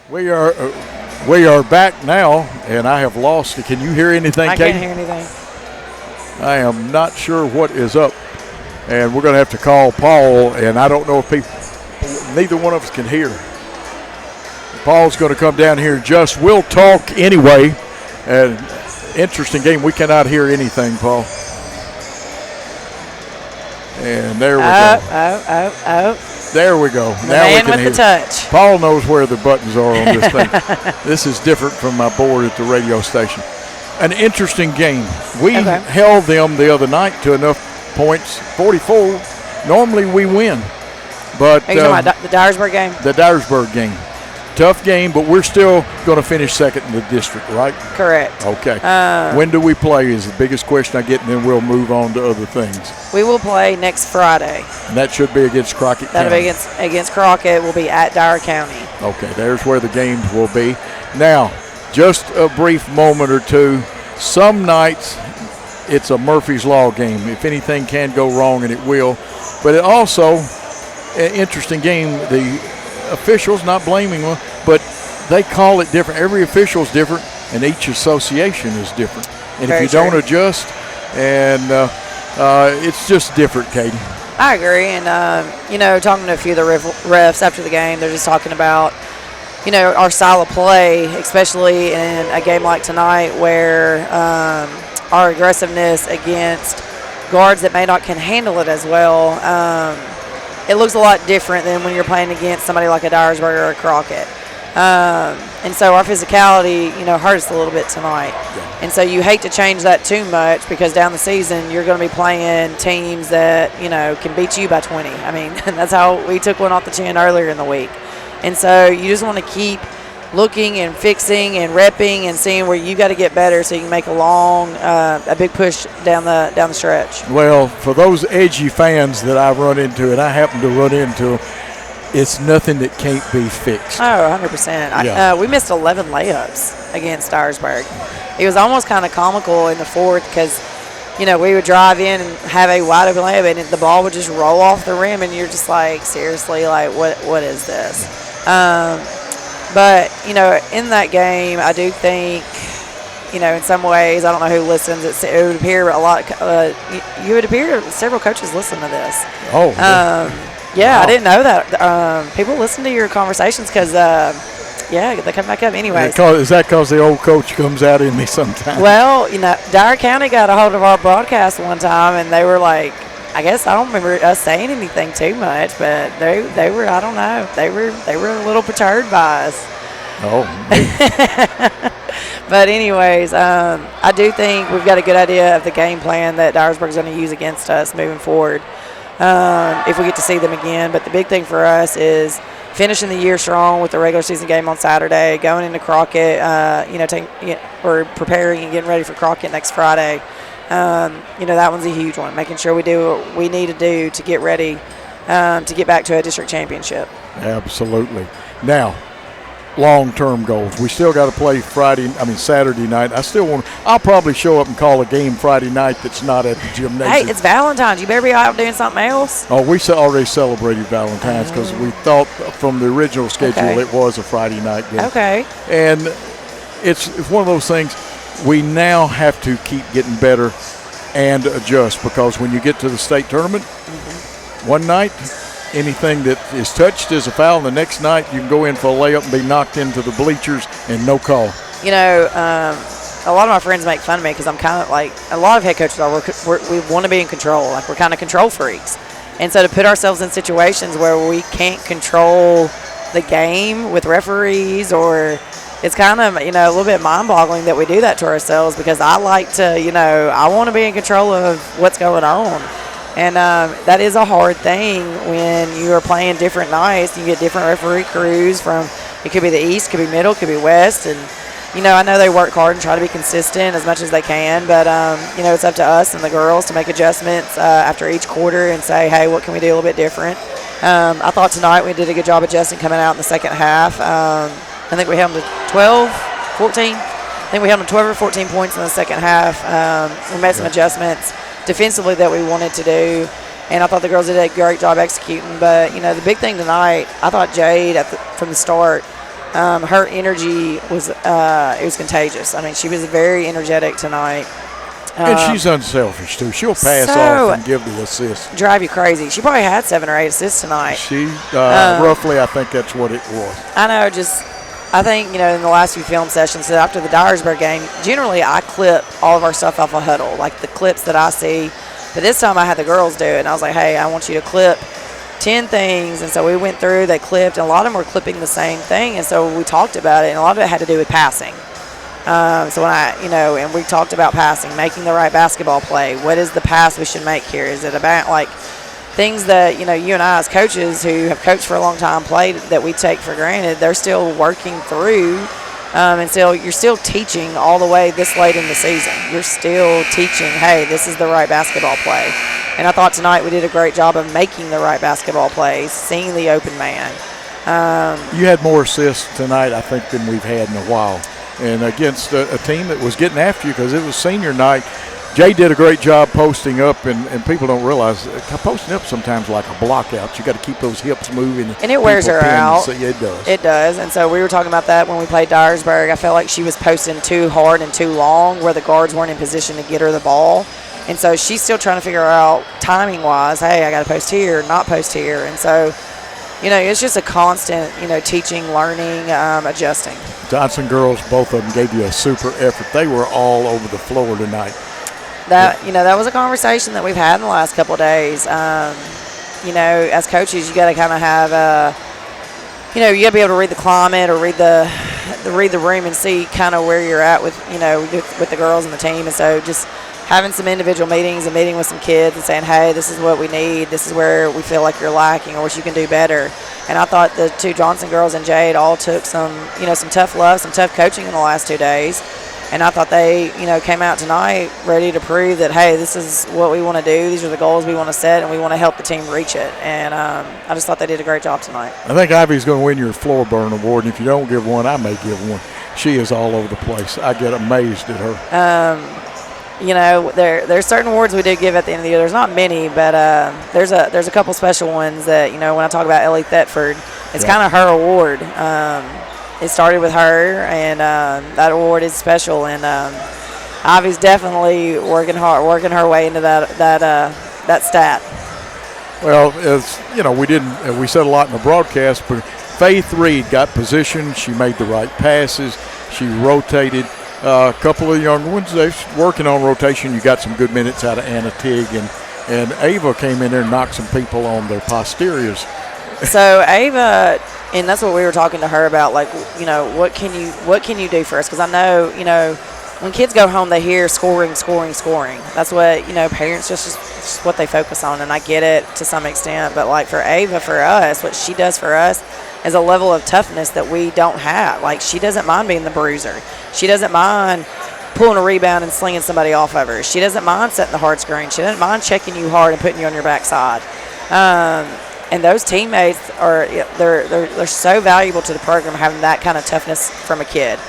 We are back now, and I have lost it. Can you hear anything, Catie? I can't hear anything. I am not sure what is up, and we're going to have to call Paul, and I don't know if neither one of us can hear. Paul's going to come down here. We'll talk anyway. An interesting game. We cannot hear anything, Paul. And there we go. There we go. The now man we can with hear. The touch. Paul knows where the buttons are on this thing. This is different from my board at the radio station. An interesting game. We held them the other night to enough points, 44. Normally we win. But are you talking about the Dyersburg game? The Dyersburg game. Tough game, but we're still going to finish second in the district, right? Correct. Okay. When do we play is the biggest question I get, and then we'll move on to other things. We will play next Friday. And that should be against Crockett County. That'll be against Crockett. We'll be at Dyer County. Okay, there's where the games will be. Now, just a brief moment or two. Some nights it's a Murphy's Law game. If anything can go wrong, and it will. But it also, an interesting game. The officials, not blaming them, but they call it different. Every official is different, and each association is different. And Very if you true. don't adjust, and it's just different, Catie. I agree. And, talking to a few of the refs after the game, they're just talking about, our style of play, especially in a game like tonight where our aggressiveness against guards that may not can handle it as well. It looks a lot different than when you're playing against somebody like a Dyersburg or a Crockett. And so our physicality, hurt us a little bit tonight. Yeah. And so you hate to change that too much because down the season you're going to be playing teams that, can beat you by 20. I mean, that's how we took one off the chin earlier in the week. And so you just want to keep looking and fixing and repping and seeing where you got to get better so you can make a big push down the stretch. Well, for those edgy fans that I run into, and I happen to run into them, it's nothing that can't be fixed. Oh, 100%. Yeah. We missed 11 layups against Dyersburg. It was almost kind of comical in the fourth because, we would drive in and have a wide open layup and the ball would just roll off the rim and you're just like, seriously, like what is this? But, in that game, I do think, in some ways, I don't know who listens. It would appear you would appear several coaches listen to this. Oh. Yeah, wow. I didn't know that. People listen to your conversations because, they come back up anyways. Is that because the old coach comes out in me sometimes? Well, Dyer County got a hold of our broadcast one time, and they were like, I guess I don't remember us saying anything too much, but they were, I don't know, they were a little perturbed by us. Oh. But anyways, I do think we've got a good idea of the game plan that Dyersburg's going to use against us moving forward if we get to see them again. But the big thing for us is finishing the year strong with the regular season game on Saturday, going into Crockett, we're preparing and getting ready for Crockett next Friday. That one's a huge one, making sure we do what we need to do to get ready to get back to a district championship. Absolutely. Now, long-term goals. We still got to play Saturday night. I'll probably show up and call a game Friday night that's not at the gymnasium. Hey, it's Valentine's. You better be out doing something else. Oh, we already celebrated Valentine's because we thought from the original schedule it was a Friday night game. Okay. And it's one of those things we now have to keep getting better and adjust because when you get to the state tournament, one night anything that is touched is a foul, and the next night you can go in for a layup and be knocked into the bleachers and no call. A lot of my friends make fun of me because I'm kind of like a lot of head coaches are. We want to be in control. Like we're kind of control freaks. And so to put ourselves in situations where we can't control the game with referees it's kind of, a little bit mind-boggling that we do that to ourselves because I like to, I want to be in control of what's going on. And that is a hard thing when you are playing different nights. You get different referee crews it could be the East, could be Middle, could be West. And, I know they work hard and try to be consistent as much as they can. But, it's up to us and the girls to make adjustments after each quarter and say, hey, what can we do a little bit different? I thought tonight we did a good job adjusting coming out in the second half. I think we held them to 12, 14. I think we held them 12 or 14 points in the second half. We made some adjustments defensively that we wanted to do, and I thought the girls did a great job executing. But, the big thing tonight, I thought Jade from the start her energy was it was contagious. I mean, she was very energetic tonight. And she's unselfish, too. She'll pass off and give the assist. Drive you crazy. She probably had 7 or 8 assists tonight. She, roughly, I think that's what it was. I know, I think, in the last few film sessions, so after the Dyersburg game, generally I clip all of our stuff off a huddle, like the clips that I see. But this time I had the girls do it, and I was like, hey, I want you to clip 10 things. And so we went through, they clipped, and a lot of them were clipping the same thing. And so we talked about it, and a lot of it had to do with passing. So when and we talked about passing, making the right basketball play. What is the pass we should make here? Is it about like things that, you and I as coaches who have coached for a long time played that we take for granted, they're still working through. And so you're still teaching all the way this late in the season. You're still teaching, hey, this is the right basketball play. And I thought tonight we did a great job of making the right basketball plays, seeing the open man. You had more assists tonight, I think, than we've had in a while. And against a team that was getting after you because it was senior night. Jay did a great job posting up, and people don't realize posting up sometimes like a block out. You got to keep those hips moving. And it wears her out. So, yeah, it does. It does. And so we were talking about that when we played Dyersburg. I felt like she was posting too hard and too long where the guards weren't in position to get her the ball. And so she's still trying to figure out timing-wise, hey, I got to post here, not post here. And so, it's just a constant, teaching, learning, adjusting. Johnson girls, both of them gave you a super effort. They were all over the floor tonight. That was a conversation that we've had in the last couple of days. As coaches, you got to kind of have, you got to be able to read the climate or read the room and see kind of where you're at with, with the girls and the team. And so just having some individual meetings and meeting with some kids and saying, hey, this is what we need. This is where we feel like you're lacking or what you can do better. And I thought the 2 Johnson girls and Jade all took some tough love, some tough coaching in the last 2 days. And I thought they, came out tonight ready to prove that, hey, this is what we want to do. These are the goals we want to set, and we want to help the team reach it. And I just thought they did a great job tonight. I think Ivy's going to win your floor burn award, and if you don't give one, I may give one. She is all over the place. I get amazed at her. There's certain awards we did give at the end of the year. There's not many, but there's a couple special ones that, when I talk about Ellie Thetford, it's kind of her award. It started with her, and that award is special. And Ivy's definitely working her way into that stat. Well, as we said a lot in the broadcast, but Faith Reed got positioned. She made the right passes. She rotated. A couple of young ones, they're working on rotation. You got some good minutes out of Anna Tig, and Ava came in there and knocked some people on their posteriors. So Ava, and that's what we were talking to her about, like, what can you do for us? Because I know, when kids go home, they hear scoring. That's what, parents just what they focus on, and I get it to some extent. But, like, for Ava, for us, what she does for us is a level of toughness that we don't have. Like, she doesn't mind being the bruiser. She doesn't mind pulling a rebound and slinging somebody off of her. She doesn't mind setting the hard screen. She doesn't mind checking you hard and putting you on your backside. And those teammates they're so valuable to the program, having that kind of toughness from a kid.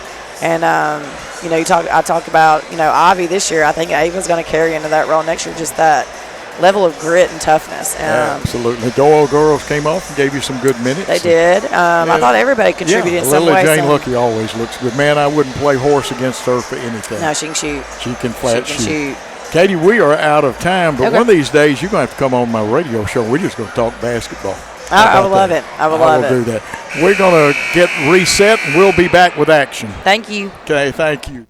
And I talk about Ivy this year. I think Ava's going to carry into that role next year. Just that level of grit and toughness. Absolutely. Doyle girls came off and gave you some good minutes. They did. I thought everybody contributed in some way. Lily Jane Lucky always looks good. Man, I wouldn't play horse against her for anything. No, she can shoot. She can flat shoot. Katie, we are out of time, but one of these days you're going to have to come on my radio show. We're just going to talk basketball. I would love it. I will do that. We're going to get reset, and we'll be back with action. Thank you. Okay, thank you.